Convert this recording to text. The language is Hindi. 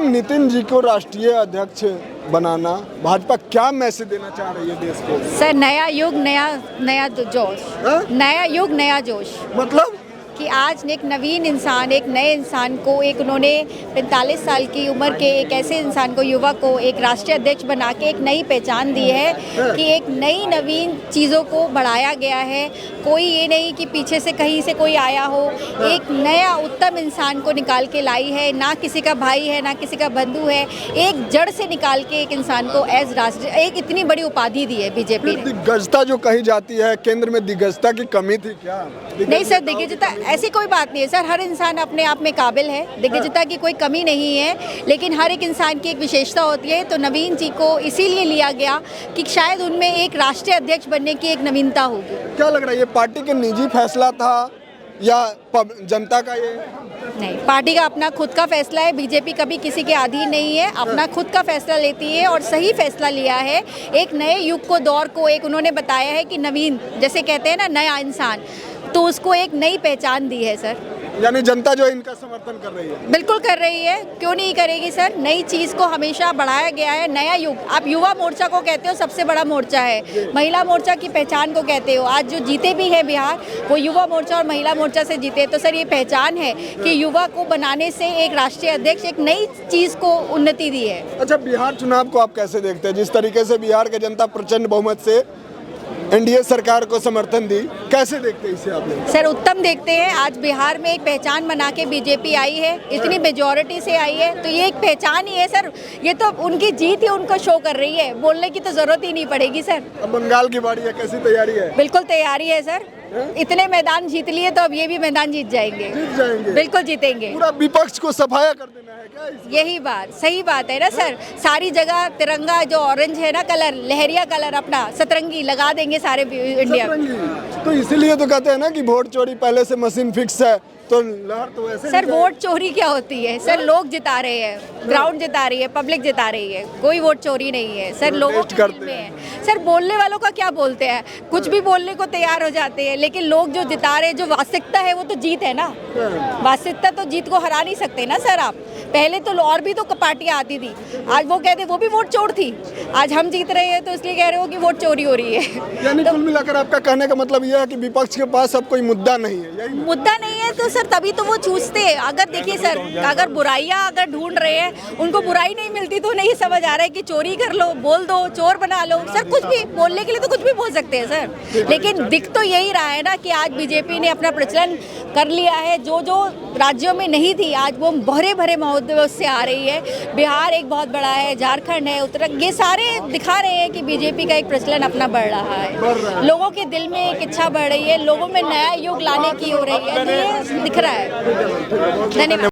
नितिन जी को राष्ट्रीय अध्यक्ष बनाना, भाजपा क्या मैसेज देना चाह रही है देश को? सर नया युग नया जोश। हाँ? नया युग नया जोश मतलब कि आज एक नवीन इंसान, एक नए इंसान को, एक उन्होंने 45 साल की उम्र के एक ऐसे इंसान को, युवा को एक राष्ट्रीय अध्यक्ष बना के एक नई पहचान दी है कि एक नई नवीन चीज़ों को बढ़ाया गया है। कोई ये नहीं कि पीछे से कहीं से कोई आया हो, एक नया उत्तम इंसान को निकाल के लाई है। ना किसी का भाई है, ना किसी का बंधु है, एक जड़ से निकाल के एक इंसान को एज राष्ट्रीय एक इतनी बड़ी उपाधि दी है बीजेपी ने। दिग्गजता जो कही जाती है, केंद्र में दिग्गजता की कमी थी क्या? नहीं सर, दिग्गजता ऐसी कोई बात नहीं है सर। हर इंसान अपने आप में काबिल है, दिग्गजता की कोई कमी नहीं है, लेकिन हर एक इंसान की एक विशेषता होती है। तो नवीन जी को इसीलिए लिया गया कि शायद उनमें एक राष्ट्रीय अध्यक्ष बनने की एक नवीनता होगी। क्या लग रहा है, ये पार्टी के निजी फैसला था या जनता का? ये नहीं, पार्टी का अपना खुद का फैसला है। बीजेपी कभी किसी के अधीन नहीं है, अपना खुद का फैसला लेती है और सही फैसला लिया है। एक नए युग को, दौर को एक उन्होंने बताया है कि नवीन, जैसे कहते हैं ना, नया इंसान, तो उसको एक नई पहचान दी है सर। यानी जनता जो इनका समर्थन कर रही है? बिल्कुल कर रही है, क्यों नहीं करेगी सर। नई चीज़ को हमेशा बढ़ाया गया है। नया युग, आप युवा मोर्चा को कहते हो सबसे बड़ा मोर्चा है, महिला मोर्चा की पहचान को कहते हो। आज जो जीते भी हैं बिहार, वो युवा मोर्चा और महिला मोर्चा से जीते। तो सर ये पहचान है कि युवा को बनाने से एक राष्ट्रीय अध्यक्ष एक नई चीज़ को उन्नति दी है। अच्छा, बिहार चुनाव को आप कैसे देखते हैं? जिस तरीके से बिहार की जनता प्रचंड बहुमत से एनडीए सरकार को समर्थन दी, कैसे देखते हैं इसे आप लोग? सर उत्तम देखते हैं। आज बिहार में एक पहचान बना के बीजेपी आई है, इतनी मेजॉरिटी से आई है, तो ये एक पहचान ही है सर। ये तो उनकी जीत ही उनको शो कर रही है, बोलने की तो जरूरत ही नहीं पड़ेगी सर। अब बंगाल की बारी है, कैसी तैयारी है? बिल्कुल तैयारी है सर। इतने मैदान जीत लिए तो अब ये भी मैदान जीत जाएंगे। जीत जाएंगे, बिल्कुल जीतेंगे। पूरा विपक्ष को सफाया कर देना है क्या इसमें? यही बात, सही बात है ना सर। सारी जगह तिरंगा जो ऑरेंज है ना कलर, लहरिया कलर अपना सतरंगी लगा देंगे सारे इंडिया में। सतरंगी। तो इसीलिए तो कहते हैं ना कि वोट चोरी पहले से मशीन फिक्स है, तो लहर तो ऐसे सर वोट चोरी क्या होती है सर? लोग जिता रहे हैं, ग्राउंड जिता रही है, पब्लिक जिता रही है, कोई वोट चोरी नहीं है सर। लोगों के दिल में है सर। बोलने वालों का क्या बोलते हैं, कुछ भी बोलने को तैयार हो जाते हैं, लेकिन लोग जो जिता रहे हैं, जो वास्तविकता है वो तो जीत है ना। वास्तविकता तो जीत को हरा नहीं सकते ना सर आप। पहले तो और भी तो पार्टियां आती थी, आज वो कहते वो भी वोट चोर थी। आज हम जीत रहे हैं तो इसलिए कह रहे हो कि वोट चोरी हो रही है। यानी कुल मिलाकर आपका कहने का मतलब यह है कि विपक्ष के पास अब कोई मुद्दा नहीं है? यही मुद्दा नहीं है तो सर तभी तो वो चूसते हैं। अगर देखिए सर, अगर बुराइयां अगर ढूंढ रहे हैं, उनको बुराई नहीं मिलती तो नहीं समझ आ रहा है कि चोरी कर लो, बोल दो, चोर बना लो सर। कुछ भी बोलने के लिए तो कुछ भी बोल सकते हैं सर, लेकिन दिख तो यही रहा है ना कि आज बीजेपी ने अपना प्रचलन कर लिया है। जो जो राज्यों में नहीं थी, आज वो भरे भरे महोत्सव से आ रही है। बिहार एक बहुत बड़ा है, झारखंड है, उत्तराखंड, ये सारे दिखा रहे हैं कि बीजेपी का एक प्रचलन अपना बढ़ रहा है। लोगों के दिल में एक इच्छा बढ़ रही है, लोगों में नया युग लाने की हो रही है, तो ये दिख रहा है। धन्यवाद।